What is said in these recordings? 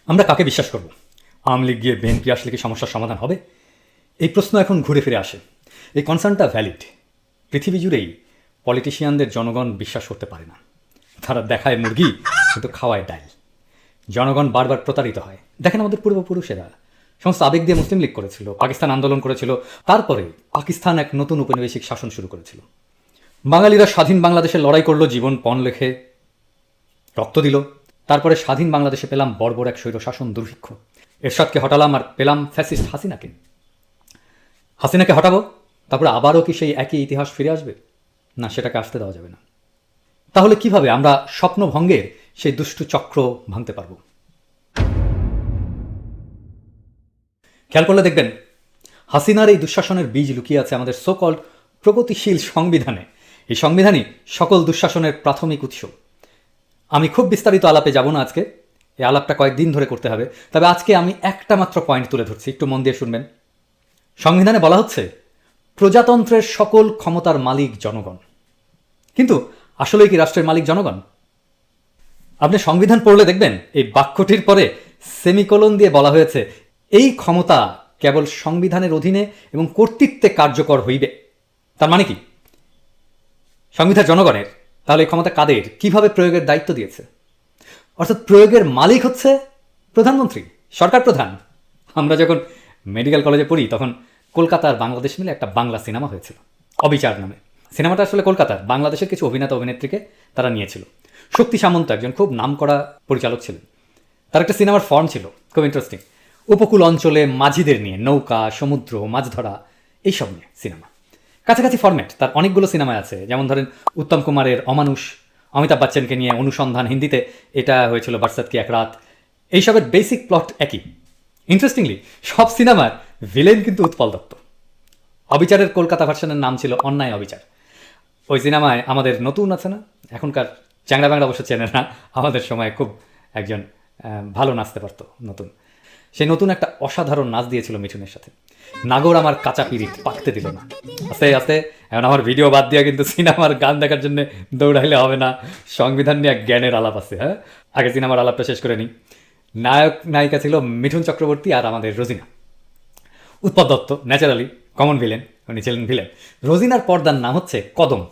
আমরা কাকে বিশ্বাস করব? আওয়ামী লীগ গিয়ে বিএনপি আসলে কি সমস্যার সমাধান হবে? এই প্রশ্ন এখন ঘুরে ফিরে আসে। এই কনসার্নটা ভ্যালিড। পৃথিবী জুড়েই পলিটিশিয়ানদের জনগণ বিশ্বাস করতে পারে না। তারা দেখায় মুরগি কিন্তু খাওয়ায় ডাল। জনগণ বারবার প্রতারিত হয়। দেখেন আমাদের পূর্বপুরুষেরা সমস্ত আবেগ দিয়ে মুসলিম লীগ করেছিল, পাকিস্তান আন্দোলন করেছিল, তারপরে পাকিস্তান এক নতুন উপনিবেশিক শাসন শুরু করেছিল। বাঙালিরা স্বাধীন বাংলাদেশে লড়াই করলো, জীবন পণ লেখে রক্ত দিল। তারপরে স্বাধীন বাংলাদেশে পেলাম বর্বর এক স্বৈরশাসন দুর্ভিক্ষ। এরশাদকে হটালাম আর পেলাম ফ্যাসিস্ট হাসিনাকে। হাসিনাকে হটাবো, তারপরে আবারও কি সেই একই ইতিহাস ফিরে আসবে? না, সেটাকে আসতে দেওয়া যাবে না। তাহলে কিভাবে আমরা স্বপ্নভঙ্গের সেই দুষ্টু চক্র ভাঙতে পারব? খেয়াল করলে দেখবেন হাসিনার এই দুঃশাসনের বীজ লুকিয়ে আছে আমাদের সোকল্ড প্রগতিশীল সংবিধানে। এই সংবিধানই সকল দুঃশাসনের প্রাথমিক উৎস। আমি খুব বিস্তারিত আলাপে যাব না আজকে, এই আলাপটা কয়েকদিন ধরে করতে হবে। তবে আজকে আমি একটা মাত্র পয়েন্ট তুলে ধরছি, একটু মন দিয়ে শুনবেন। সংবিধানে বলা হচ্ছে প্রজাতন্ত্রের সকল ক্ষমতার মালিক জনগণ। কিন্তু আসলে কি রাষ্ট্রের মালিক জনগণ? আপনি সংবিধান পড়লে দেখবেন এই বাক্যটির পরে সেমিকোলন দিয়ে বলা হয়েছে এই ক্ষমতা কেবল সংবিধানের অধীনে এবং কর্তৃত্বে কার্যকর হইবে। তার মানে কি? সংবিধান জনগণের, তাহলে এই ক্ষমতা কাদের, কিভাবে প্রয়োগের দায়িত্ব দিয়েছে? অর্থাৎ প্রয়োগের মালিক হচ্ছে প্রধানমন্ত্রী, সরকার প্রধান। আমরা যখন মেডিকেল কলেজে পড়ি তখন কলকাতার বাংলাদেশ মিলে একটা বাংলা সিনেমা হয়েছিল অবিচার নামে। সিনেমাটা আসলে কলকাতার বাংলাদেশের কিছু অভিনেতা অভিনেত্রীকে তারা নিয়েছিল। শক্তি সামন্ত একজন খুব নামকরা পরিচালক ছিলেন। তার একটা সিনেমার ফর্ম ছিল খুব ইন্টারেস্টিং। উপকূল অঞ্চলে মাঝিদের নিয়ে, নৌকা, সমুদ্র, মাছ ধরা, এইসব নিয়ে সিনেমা। কাছাকাছি ফরম্যাট তার অনেকগুলো সিনেমায় আছে। যেমন ধরেন উত্তম কুমারের অমানুষ, অমিতাভ বচ্চনকে নিয়ে অনুসন্ধান, হিন্দিতে এটা হয়েছিল বারসাত কি এক রাত। এইসবের বেসিক প্লট একই। ইন্টারেস্টিংলি সব সিনেমার ভিলেন কিন্তু উৎপল দত্ত। অবিচারের কলকাতা ভার্সনের নাম ছিল অন্যায় অবিচার। ওই সিনেমায় আমাদের নতুন আছে না, এখনকার চ্যাংড়া ব্যাংড়া অবশ্য চেনে না, আমাদের সময় খুব একজন ভালো নাচতে পারতো নতুন। সেই নতুন একটা অসাধারণ নাচ দিয়েছিল মিঠুনের সাথে, নাগর আমার কাঁচা পিরিত পাকতে দিল না। আস্তে আস্তে এখন আমার ভিডিও বাদ দিয়ে কিন্তু সিনেমার গান দেখার জন্য দৌড়াইলে হবে না। সংবিধান নিয়ে এক জ্ঞানের আলাপ আছে। হ্যাঁ, আগে সিনেমার আলাপটা শেষ করে নিই। নায়ক নায়িকা ছিল মিঠুন চক্রবর্তী আর আমাদের Rozina. Utpal Dutt naturally common villain, উনি ছিলেন ভিলেন। রোজিনার পর্দার নাম হচ্ছে কদম।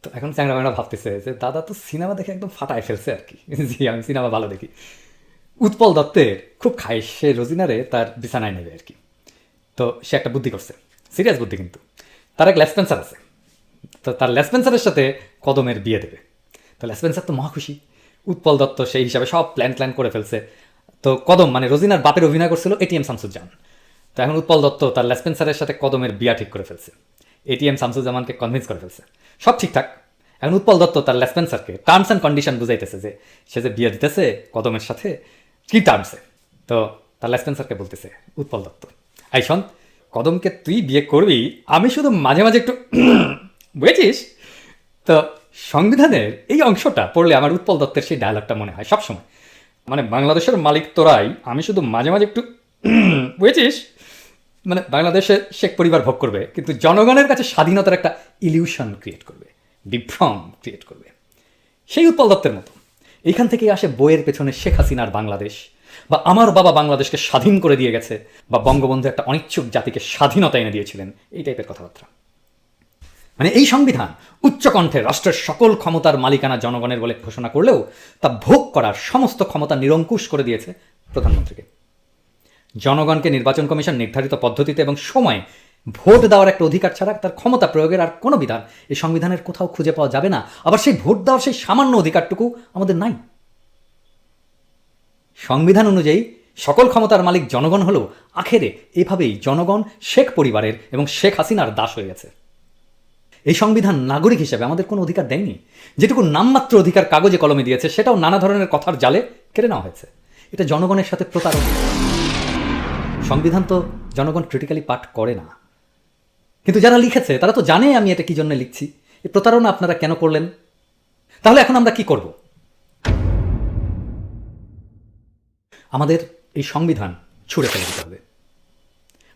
তো এখন চ্যাংড়া ব্যাংড়া ভাবতেছে যে দাদা তো সিনেমা দেখে একদম ফাটায় ফেলছে আর কি। জি, আমি সিনেমা ভালো দেখি। উৎপল দত্তের খুব খায়, সে রোজিনারে তার বিছানায় নেবে আর কি। তো সে একটা বুদ্ধি করছে, সিরিয়াস বুদ্ধি কিন্তু। তার এক লেসপেন্সার আছে, তো তার লেসপেন্সারের সাথে কদমের বিয়ে দেবে। তো লেসপেন্সার তো মহা খুশি। উৎপল দত্ত সেই হিসাবে সব প্ল্যান করে ফেলছে। তো কদম মানে রোজিনার বাপের অভিনয় করছিল এটিএম শামসুজ্জামান। তো এখন উৎপল দত্ত তার লেসপেন্সারের সাথে কদমের বিয়া ঠিক করে ফেলছে, এটিএম শামসুজ্জামানকে কনভিন্স করে ফেলছে, সব ঠিকঠাক। এখন উৎপল দত্ত তার লেসপেন্সারকে টার্মস অ্যান্ড কন্ডিশন বুঝাইতেছে যে সে যে বিয়ে দিতেছে কদমের সাথে কি টার্মসে। তো তার লেসপেন্সারকে বলতেছে উৎপল দত্ত, আই শোন, কদমকে তুই বিয়ে করবি, আমি শুধু মাঝে মাঝে একটু বুঝেছিস। তো সংবিধানের এই অংশটা পড়লে আমার উৎপল দত্তের সেই ডায়লগটা মনে হয় সবসময়, মানে বাংলাদেশের মালিক তোরাই, আমি শুধু মাঝে মাঝে একটু বুঝেছিস। মানে বাংলাদেশে শেখ পরিবার ভোগ করবে, কিন্তু জনগণের কাছে স্বাধীনতার একটা ইলিউশন ক্রিয়েট করবে, বিভ্রম ক্রিয়েট করবে। সেই উৎপল দত্তের মতো এইখান থেকেই আসে বইয়ের পেছনে শেখ হাসিনার বাংলাদেশ, বা আমার বাবা বাংলাদেশকে স্বাধীন করে দিয়ে গেছে, বা বঙ্গবন্ধু একটা অনিচ্ছুক জাতিকে স্বাধীনতা এনে দিয়েছিলেন, এই টাইপের কথাবার্তা। মানে এই সংবিধান উচ্চকণ্ঠে রাষ্ট্রের সকল ক্ষমতার মালিকানা জনগণের বলে ঘোষণা করলেও তা ভোগ করার সমস্ত ক্ষমতা নিরঙ্কুশ করে দিয়েছে প্রধানমন্ত্রীকে। জনগণকে নির্বাচন কমিশন নির্ধারিত পদ্ধতিতে এবং সময়ে ভোট দেওয়ার একটা অধিকার ছাড়া তার ক্ষমতা প্রয়োগের আর কোনো বিধান এই সংবিধানের কোথাও খুঁজে পাওয়া যাবে না। আবার সেই ভোট দেওয়ার সেই সামান্য অধিকারটুকু আমাদের নাই। সংবিধান অনুযায়ী সকল ক্ষমতার মালিক জনগণ হলেও আখেরে এভাবেই জনগণ শেখ পরিবারের এবং শেখ হাসিনার দাস হয়ে গেছে। এই সংবিধান নাগরিক হিসেবে আমাদের কোনো অধিকার দেয়নি। যেটুকু নামমাত্র অধিকার কাগজে কলমে দিয়েছে সেটাও নানা ধরনের কথার জালে কেড়ে নেওয়া হয়েছে। এটা জনগণের সাথে প্রতারণা। সংবিধান তো জনগণ ক্রিটিক্যালি পাঠ করে না, কিন্তু যারা লিখেছে তারা তো জানে আমি এটা কি জন্য লিখছি। এই প্রতারণা আপনারা কেন করলেন? তাহলে এখন আমরা কি করব? আমাদের এই সংবিধান ছুঁড়ে ফেলে দিতে হবে।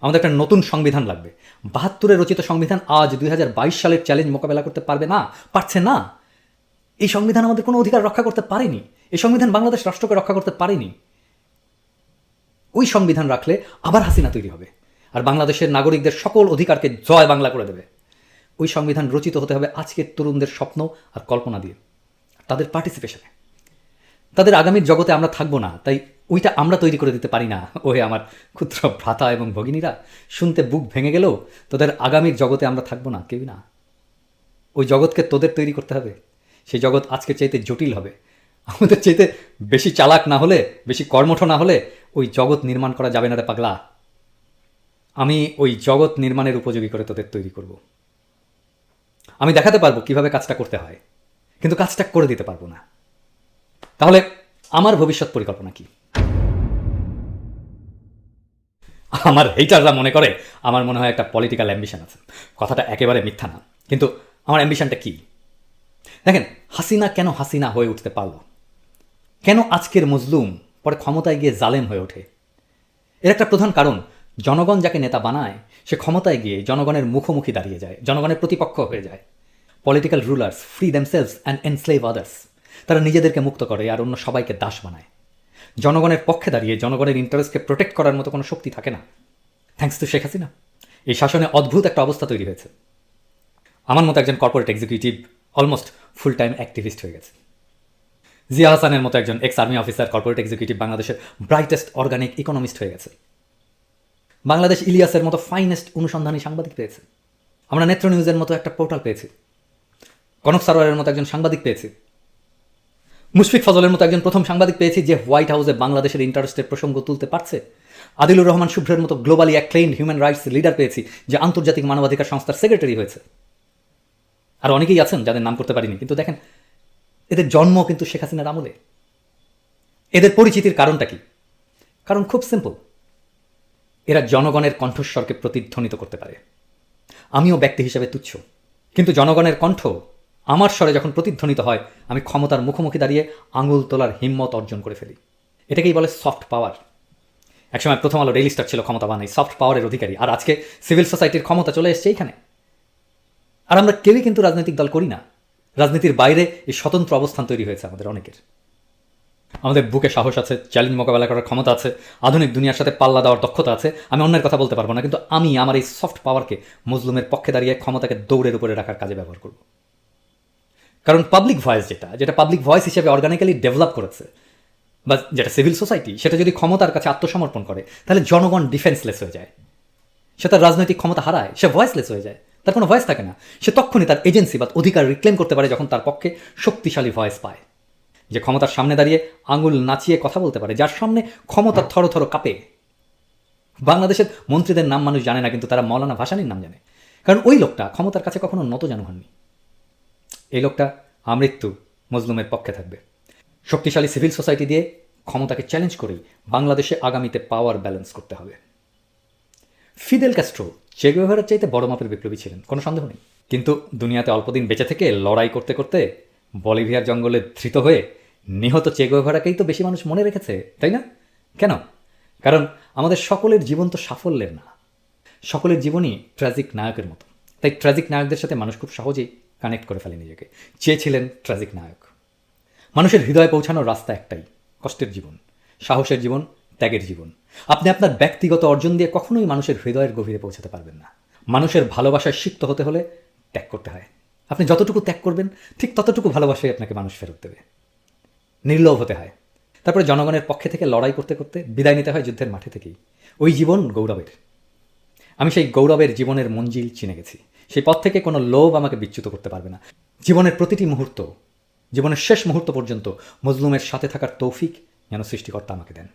আমাদের একটা নতুন সংবিধান লাগবে। ৭২-এ রচিত সংবিধান আজ ২০২২ সালের চ্যালেঞ্জ মোকাবেলা করতে পারবে না, পারছে না। এই সংবিধান আমাদের কোনো অধিকার রক্ষা করতে পারেনি। এই সংবিধান বাংলাদেশ রাষ্ট্রকে রক্ষা করতে পারেনি। ওই সংবিধান রাখলে আবার হাসিনা তৈরি হবে, আর বাংলাদেশের নাগরিকদের সকল অধিকারকে জয় বাংলা করে দেবে। ওই সংবিধান রচিত হতে হবে আজকের তরুণদের স্বপ্ন আর কল্পনা দিয়ে, তাদের পার্টিসিপেশনে। তাদের আগামীর জগতে আমরা থাকবো না, তাই ওইটা আমরা তৈরি করে দিতে পারি না। ওই আমার ক্ষুদ্র ভ্রাতা এবং ভগিনীরা, শুনতে বুক ভেঙে গেলেও তোদের আগামীর জগতে আমরা থাকবো না, কেউ না। ওই জগৎকে তোদের তৈরি করতে হবে। সেই জগৎ আজকের চাইতে জটিল হবে, আমাদের চাইতে বেশি চালাক না হলে, বেশি কর্মঠ না হলে ওই জগৎ নির্মাণ করা যাবে না রে পাগলা। আমি ওই জগৎ নির্মাণের উপযোগী করে তোদের তৈরি করব। আমি দেখাতে পারবো কিভাবে কাজটা করতে হয়, কিন্তু কাজটা করে দিতে পারবো না। তাহলে আমার ভবিষ্যৎ পরিকল্পনা কি? আমার হেটাররা মনে করে আমার মনে হয় একটা পলিটিক্যাল অ্যাম্বিশন আছে। কথাটা একেবারে মিথ্যা না, কিন্তু আমার অ্যাম্বিশনটা কি? দেখেন, হাসিনা কেন হাসিনা হয়ে উঠতে পারল? কেন আজকের মজলুম পরে ক্ষমতায় গিয়ে জালেম হয়ে ওঠে? এর একটা প্রধান কারণ, জনগণ যাকে নেতা বানায় সে ক্ষমতায় গিয়ে জনগণের মুখোমুখি দাঁড়িয়ে যায়, জনগণের প্রতিপক্ষ হয়ে যায়। Political rulers free themselves and enslave others. তারা নিজেদেরকে মুক্ত করে আর অন্য সবাইকে দাস বানায়। জনগণের পক্ষে দাঁড়িয়ে জনগণের ইন্টারেস্টকে প্রোটেক্ট করার মতো কোনো শক্তি থাকে না। থ্যাঙ্কস টু শেখ হাসিনা এই শাসনে অদ্ভুত একটা অবস্থা তৈরি হয়েছে। আমার মতো একজন corporate executive almost full time activist হয়ে গেছে। জিয়া হাসানের মতো একজন ex army officer corporate executive বাংলাদেশের ব্রাইটেস্ট অর্গানিক ইকোনমিস্ট হয়ে গেছে। বাংলাদেশ ইলিয়াসের মতো ফাইনেস্ট অনুসন্ধানী সাংবাদিক পেয়েছে। আমরা নেত্র নিউজের মতো একটা পোর্টাল পেয়েছি। কনক সারোয়ারের মতো একজন সাংবাদিক পেয়েছি। মুশফিক ফজলের মতো একজন প্রথম সাংবাদিক পেয়েছি যে হোয়াইট হাউসে বাংলাদেশের ইন্টারেস্টের প্রসঙ্গ তুলতে পারছে। আদিলুর রহমান শুভ্রের মতো গ্লোবালি অ্যাক্লেইমড হিউম্যান রাইটস লিডার পেয়েছি যে আন্তর্জাতিক মানবাধিকার সংস্থার সেক্রেটারি হয়েছে। আর অনেকেই আছেন যাদের নাম করতে পারিনি, কিন্তু দেখেন এদের জন্ম কিন্তু শেখ হাসিনার আমলে। এদের পরিচিতির কারণটা কি? কারণ খুব সিম্পল, এরা জনগণের কণ্ঠস্বরকে প্রতিধ্বনিত করতে পারে। আমিও ব্যক্তি হিসেবে তুচ্ছ, কিন্তু জনগণের কণ্ঠ আমার স্বরে যখন প্রতিধ্বনিত হয়, আমি ক্ষমতার মুখোমুখি দাঁড়িয়ে আঙুল তোলার হিম্মত অর্জন করে ফেলি। এটাকেই বলে সফট পাওয়ার। একসময় প্রথম আলো ডেইলি স্টার ছিল ক্ষমতাবান এই সফট পাওয়ারের অধিকারী, আর আজকে সিভিল সোসাইটির ক্ষমতা চলে এসছে এইখানে। আর আমরা কেউই কিন্তু রাজনৈতিক দল করি না। রাজনীতির বাইরে এই স্বতন্ত্র অবস্থান তৈরি হয়েছে আমাদের অনেকের। আমাদের বুকে সাহস আছে, চ্যালেঞ্জ মোকাবেলা করার ক্ষমতা আছে, আধুনিক দুনিয়ার সাথে পাল্লা দেওয়ার দক্ষতা আছে। আমি অন্যের কথা বলতে পারবো না, কিন্তু আমি আমার এই সফট পাওয়ারকে মজলুমের পক্ষে দাঁড়িয়ে ক্ষমতাকে দৌড়ের উপরে রাখার কাজে ব্যবহার করব। কারণ পাবলিক ভয়েস যেটা পাবলিক ভয়েস হিসেবে অর্গানিক্যালি ডেভেলপ করেছে, বা যেটা সিভিল সোসাইটি, সেটা যদি ক্ষমতার কাছে আত্মসমর্পণ করে, তাহলে জনগণ ডিফেন্সলেস হয়ে যায়। সে তার রাজনৈতিক ক্ষমতা হারায়, সে ভয়েসলেস হয়ে যায়, তার কোনো ভয়েস থাকে না। সে তখনই তার এজেন্সি বা অধিকার রিক্লেম করতে পারে যখন তার পক্ষে শক্তিশালী ভয়েস পায়। যে ক্ষমতার সামনে দাঁড়িয়ে আঙুল নাচিয়ে কথা বলতে পারে, যার সামনে ক্ষমতা থর থর কাঁপে। বাংলাদেশের মন্ত্রীদের নাম মানুষ জানে না, কিন্তু তারা মৌলানা ভাসানীর নাম জানে, কারণ ওই লোকটা ক্ষমতার কাছে কখনো নতজানু হননি। এই লোকটা আমৃত্যু মজলুমের পক্ষে থাকবে। শক্তিশালী সিভিল সোসাইটি দিয়ে ক্ষমতাকে চ্যালেঞ্জ করেই বাংলাদেশে আগামীতে পাওয়ার ব্যালেন্স করতে হবে। ফিদেল ক্যাস্ট্রো চে গুয়েভারার চাইতে বড় মাপের বিপ্লবী ছিলেন, কোনো সন্দেহ নেই। কিন্তু দুনিয়াতে অল্পদিন বেঁচে থেকে লড়াই করতে করতে বলিভিয়ার জঙ্গলে ধৃত হয়ে নিহত চে গুয়েভারাকেই তো বেশি মানুষ মনে রেখেছে, তাই না? কেন? কারণ আমাদের সকলের জীবন তো সাফল্যের না, সকলের জীবনই ট্র্যাজিক নায়কের মতো। তাই ট্র্যাজিক নায়কদের সাথে মানুষ খুব সহজেই কানেক্ট করে ফেলে নিজেকে। চেয়েছিলেন ট্র্যাজিক নায়ক। মানুষের হৃদয়ে পৌঁছানোর রাস্তা একটাই, কষ্টের জীবন, সাহসের জীবন, ত্যাগের জীবন। আপনি আপনার ব্যক্তিগত অর্জন দিয়ে কখনোই মানুষের হৃদয়ের গভীরে পৌঁছাতে পারবেন না। মানুষের ভালোবাসায় সিক্ত হতে হলে ত্যাগ করতে হয়। আপনি যতটুকু ত্যাগ করবেন, ঠিক ততটুকু ভালোবাসাই আপনাকে মানুষ ফেরত দেবে। নির্লোভ হতে হয়। তারপরে জনগণের পক্ষে থেকে লড়াই করতে করতে বিদায় নিতে হয় যুদ্ধের মাঠে থেকেই। ওই জীবন গৌরবের। আমি সেই গৌরবের জীবনের মঞ্জিল চিনে গেছি। সেই পথ থেকে কোনো লোভ আমাকে বিচ্যুত করতে পারবে না। জীবনের প্রতিটি মুহূর্ত, জীবনের শেষ মুহূর্ত পর্যন্ত মজলুমের সাথে থাকার তৌফিক যেন সৃষ্টিকর্তা আমাকে দেন।